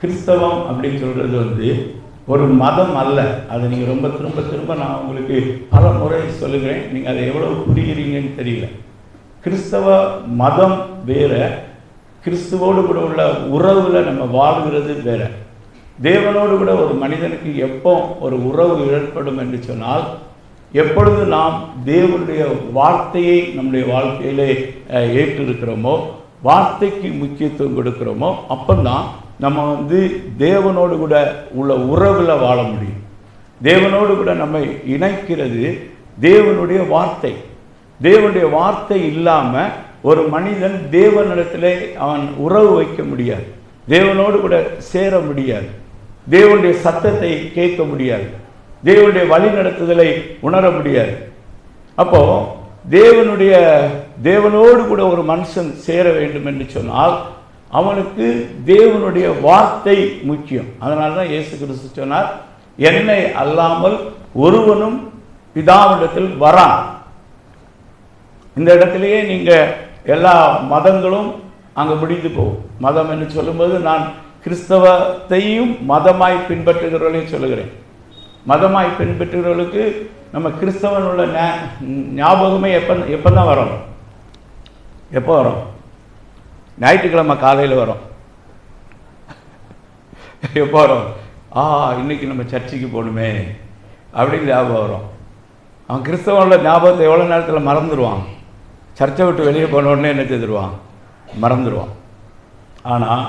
கிறிஸ்தவம் அப்படின்னு சொல்கிறது ஒரு மதம் அல்ல. அதை நீங்கள் ரொம்ப திரும்ப திரும்ப நான் உங்களுக்கு பல முறை சொல்லுகிறேன். நீங்கள் அதை எவ்வளோ புரிகிறீங்கன்னு தெரியல. கிறிஸ்தவ மதம் வேற, கிறிஸ்துவோடு கூட உள்ள உறவில் நம்ம வாழ்கிறது வேற. தேவனோடு கூட ஒரு மனிதனுக்கு எப்போ ஒரு உறவு ஏற்படும் என்று சொன்னால், எப்பொழுது நாம் தேவனுடைய வார்த்தையை நம்முடைய வாழ்க்கையிலே ஏற்றிருக்கிறோமோ, வார்த்தைக்கு முக்கியத்துவம் கொடுக்கிறோமோ, அப்போதான் நம்ம தேவனோடு கூட உள்ள உறவில் வாழ முடியும். தேவனோடு கூட நம்மை இணைக்கிறது தேவனுடைய வார்த்தை. தேவனுடைய வார்த்தை இல்லாமல் ஒரு மனிதன் தேவனிடத்திலே அவன் உறவு வைக்க முடியாது, தேவனோடு கூட சேர முடியாது, தேவனுடைய சத்தத்தை கேட்க முடியாது, தேவனுடைய வழி நடத்துதலை உணர முடியாது. அப்போ தேவனோடு கூட ஒரு மனுஷன் சேர வேண்டும் என்று சொன்னால் அவனுக்கு தேவனுடைய வார்த்தை முக்கியம். அதனால தான் இயேசு கிறிஸ்து சொன்னார், என்னை அல்லாமல் ஒருவனும் பிதாவிடத்தில் வரான். இந்த இடத்திலேயே நீங்கள் எல்லா மதங்களும் அங்கே முடிந்து போகும். மதம் என்று சொல்லும்போது நான் கிறிஸ்தவத்தையும் மதமாய் பின்பற்றுகிறவர்களையும் சொல்லுகிறேன். மதமாய் பின்பற்றுகிறவர்களுக்கு நம்ம கிறிஸ்தவன் உள்ள ஞாபகமே எப்போ தான் வரும்? எப்போ வரும்? ஞாயிற்றுக்கிழமை காலையில் வரும். எப்போ வரும்? இன்னைக்கு நம்ம சர்ச்சுக்கு போகணுமே அப்படின்னு ஞாபகம் வரும். அவன் கிறிஸ்தவனோட ஞாபகத்தை எவ்வளோ நேரத்தில் மறந்துடுவான். சர்ச்சை விட்டு வெளியே போன உடனே என்ன செய்துடுவான்? மறந்துடுவான். ஆனால்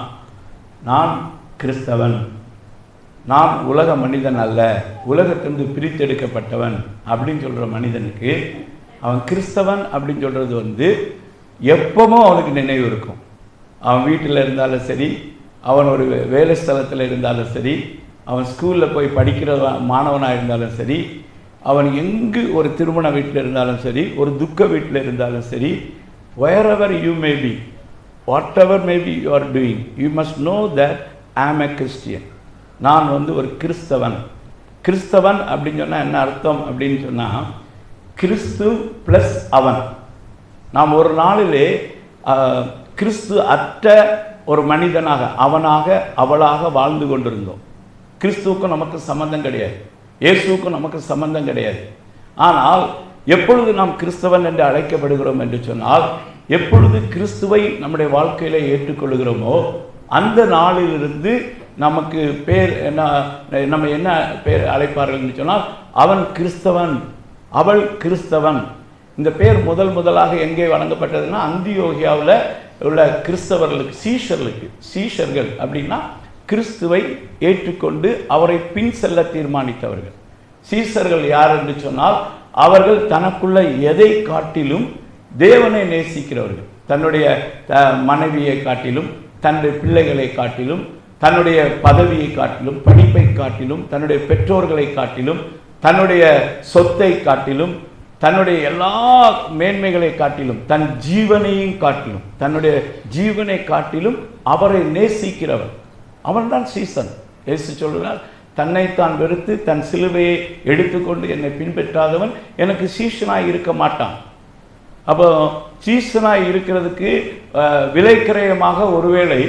நான் கிறிஸ்தவன், நான் உலக மனிதன் அல்ல, உலகத்திலிருந்து பிரித்தெடுக்கப்பட்டவன் அப்படின்னு சொல்கிற மனிதனுக்கு அவன் கிறிஸ்தவன் அப்படின்னு சொல்கிறது எப்பவும் அவனுக்கு நினைவு இருக்கும். அவன் வீட்டில் இருந்தாலும் சரி, அவன் ஒரு வேலை ஸ்தலத்தில் இருந்தாலும் சரி, அவன் ஸ்கூலில் போய் படிக்கிற மாணவனாக இருந்தாலும் சரி, அவன் எங்கு ஒரு திருமண வீட்டில் இருந்தாலும் சரி, ஒரு துக்க வீட்டில் இருந்தாலும் சரி, wherever you may be, whatever may be you are doing, you must know that I am a Christian. நான் ஒரு கிறிஸ்தவன். கிறிஸ்தவன் அப்படின்னு சொன்னால் என்ன அர்த்தம் அப்படின்னு சொன்னால், கிறிஸ்து ப்ளஸ் அவன். நாம் ஒரு நாளிலே கிறிஸ்து அற்ற ஒரு மனிதனாக, அவனாக அவளாக வாழ்ந்து கொண்டிருந்தோம். கிறிஸ்துவுக்கும் நமக்கு சம்பந்தம் கிடையாது, இயேசுவுக்கும் நமக்கு சம்பந்தம் கிடையாது. ஆனால் எப்பொழுது நாம் கிறிஸ்தவன் என்று அழைக்கப்படுகிறோம் என்று சொன்னால், எப்பொழுது கிறிஸ்துவை நம்முடைய வாழ்க்கையில் ஏற்றுக்கொள்கிறோமோ அந்த நாளிலிருந்து நமக்கு பேர் என்ன, நம்ம என்ன பேர் அழைப்பார்கள் என்று சொன்னால், அவன் கிறிஸ்தவன், அவள் கிறிஸ்தவன். இந்த பேர் முதலாக எங்கே வழங்கப்பட்டதுன்னா, அந்தியோகியாவில் உள்ள கிறிஸ்தவர்களுக்கு, சீஷர்கள் அப்படின்னா கிறிஸ்துவை ஏற்றுக்கொண்டு அவரை பின் செல்ல தீர்மானித்தவர்கள். சீஷர்கள் யார் என்று சொன்னால், அவர்கள் தனக்குள்ள எதை காட்டிலும் தேவனை நேசிக்கிறவர்கள். தன்னுடைய மனைவியை காட்டிலும், தன்னுடைய பிள்ளைகளை காட்டிலும், தன்னுடைய பதவியை காட்டிலும், படிப்பை காட்டிலும், தன்னுடைய பெற்றோர்களை காட்டிலும், தன்னுடைய சொத்தை காட்டிலும், தன்னுடைய எல்லா மேன்மைகளை காட்டிலும், தன் ஜீவனையும் காட்டிலும், தன்னுடைய ஜீவனை காட்டிலும் அவரை நேசிக்கிறவன் அவன்தான் சீசன். இயேசு சொல்கிறார், தன்னைத்தான் வெறுத்து தன் சிலுவையை எடுத்துக்கொண்டு என்னை பின்பற்றாதவன் எனக்கு சீசனாய் இருக்க மாட்டான். அப்போ சீசனாய் இருக்கிறதுக்கு விலைக்கிரயமாக ஒருவேளை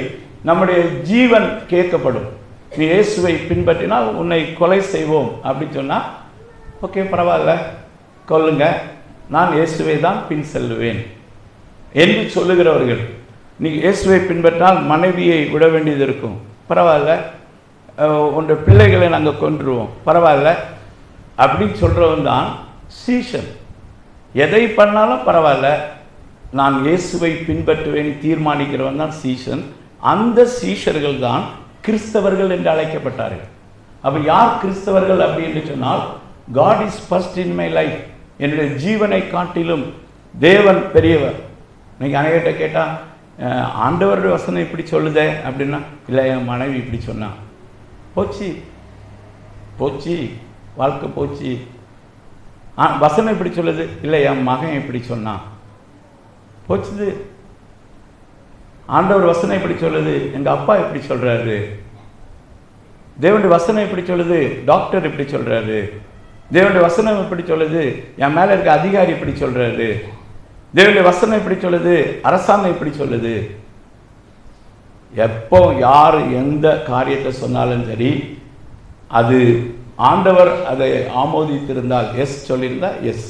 நம்முடைய ஜீவன் கேட்கப்படும். நீ இயேசுவை பின்பற்றினால் உன்னை கொலை செய்வோம் அப்படின்னு சொன்னால், ஓகே பரவாயில்ல, கொல்லுங்க, நான் இயேசுவை தான் பின் செல்லுவேன் என்று சொல்லுகிறவர்கள். நீ இயேசுவை பின்பற்றால் மனைவியை விட வேண்டியது இருக்கும், பரவாயில்ல, உன்னுடைய பிள்ளைகளை நாங்கள் கொன்றுவோம், பரவாயில்ல அப்படின்னு சொல்கிறவன் தான் சீஷன். எதை பண்ணாலும் பரவாயில்ல, நான் இயேசுவை பின்பற்றுவேன் தீர்மானிக்கிறவன் தான் சீஷன். அந்த சீஷர்கள் தான் கிறிஸ்தவர்கள் என்று அழைக்கப்பட்டார்கள். அப்போ யார் கிறிஸ்தவர்கள் அப்படின்னு சொன்னால், God is first in my life, என்னுடைய ஜீவனை காட்டிலும் தேவன் பெரியவர். இன்னைக்கு அனைவர்கிட்ட கேட்டால், ஆண்டவருடைய வசனம் இப்படி சொல்லுதே அப்படின்னா, இல்லை என் மனைவி இப்படி சொன்னான், போச்சு வாழ்க்கை போச்சு. வசனம் இப்படி சொல்லுது, இல்லை என் மகன் இப்படி சொன்னான், போச்சுது. ஆண்டவர் வசனம் இப்படி சொல்லுது, எங்கள் அப்பா இப்படி சொல்கிறாரு. தேவனுடைய வசனம் இப்படி சொல்லுது, டாக்டர் இப்படி சொல்கிறாரு. தேவனுடைய வசனம் இப்படி சொல்லுது, என் மேலே இருக்க அதிகாரி இப்படி சொல்கிறாரு. தேவனுடைய வசனம் இப்படி சொல்லுது, அரசாங்கம் இப்படி சொல்லுது. எப்போ யார் எந்த காரியத்தை சொன்னாலும் சரி, அது ஆண்டவர் அதை ஆமோதித்திருந்தால் எஸ் சொல்லியிருந்தால் எஸ்,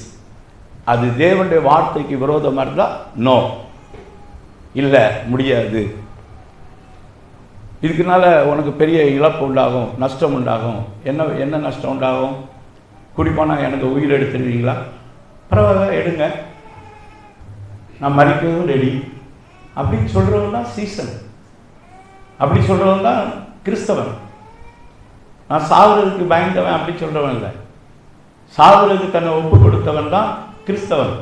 அது தேவனுடைய வார்த்தைக்கு விரோதமாக இருந்தால் நோ, இல்லை முடியாது. இதுக்குனால உனக்கு பெரிய இழப்பு உண்டாகும், நஷ்டம் உண்டாகும். என்ன நஷ்டம் உண்டாகும்? குடிப்பானா எனக்கு உயிர் எடுத்துருவீங்களா? பரவாயில்ல, எடுங்க, நான் மறிக்கவும் ரெடி அப்படின்னு சொல்கிறவன் தான் சீசன், அப்படி சொல்கிறவன் தான் கிறிஸ்தவன். நான் சாகுறதுக்கு பயந்தவன் அப்படி சொல்கிறவன் இல்லை, சாகுறதுக்கு தன்னை ஒப்பு கொடுத்தவன் தான் கிறிஸ்தவன்.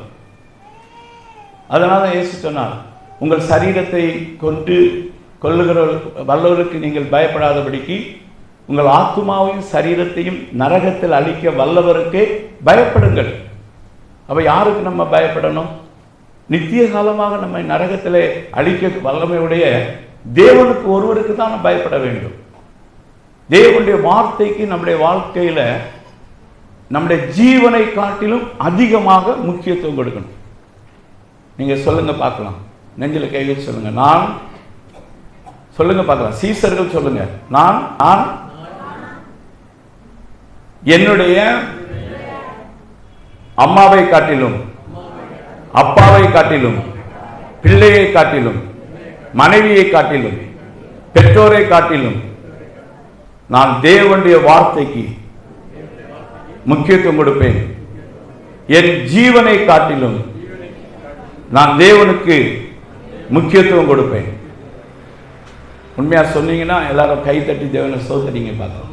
அதனால இயேசு சொன்னார், உங்கள் சரீரத்தை கொண்டு கொல்லுகிற வல்லவருக்கு நீங்கள் பயப்படாதபடிக்கு உங்கள் ஆத்துமாவையும் சரீரத்தையும் நரகத்தில் அழிக்க வல்லவருக்கே பயப்படுங்கள். அப்போ யாருக்கு நம்ம பயப்படணும்? நித்திய காலமாக நம்மை நரகத்தில் அழிக்க வல்லமையுடைய தேவனுக்கு ஒருவருக்கு தான் நம்ம பயப்பட வேண்டும். தேவனுடைய வார்த்தைக்கு நம்முடைய வாழ்க்கையில் நம்முடைய ஜீவனை காட்டிலும் அதிகமாக முக்கியத்துவம் கொடுக்கணும். நீங்கள் சொல்லுங்க பார்க்கலாம், நெஞ்சில் கை வச்சு சொல்லுங்க, நான் சொல்லுங்க பார்க்கலாம், சீசர்கள் சொல்லுங்க, நான் என்னுடைய அம்மாவை காட்டிலும், அப்பாவை காட்டிலும், பிள்ளையை காட்டிலும், மனைவியை காட்டிலும், பெற்றோரை காட்டிலும் நான் தேவனுடைய வார்த்தைக்கு முக்கியத்துவம் கொடுப்பேன். என் ஜீவனை காட்டிலும் நான் தேவனுக்கு முக்கியத்துவம் கொடுப்பேன். உண்மையா சொன்னீங்கன்னா எல்லாரும் கை தட்டி தேவனை சோதரிங்க பார்க்கலாம்.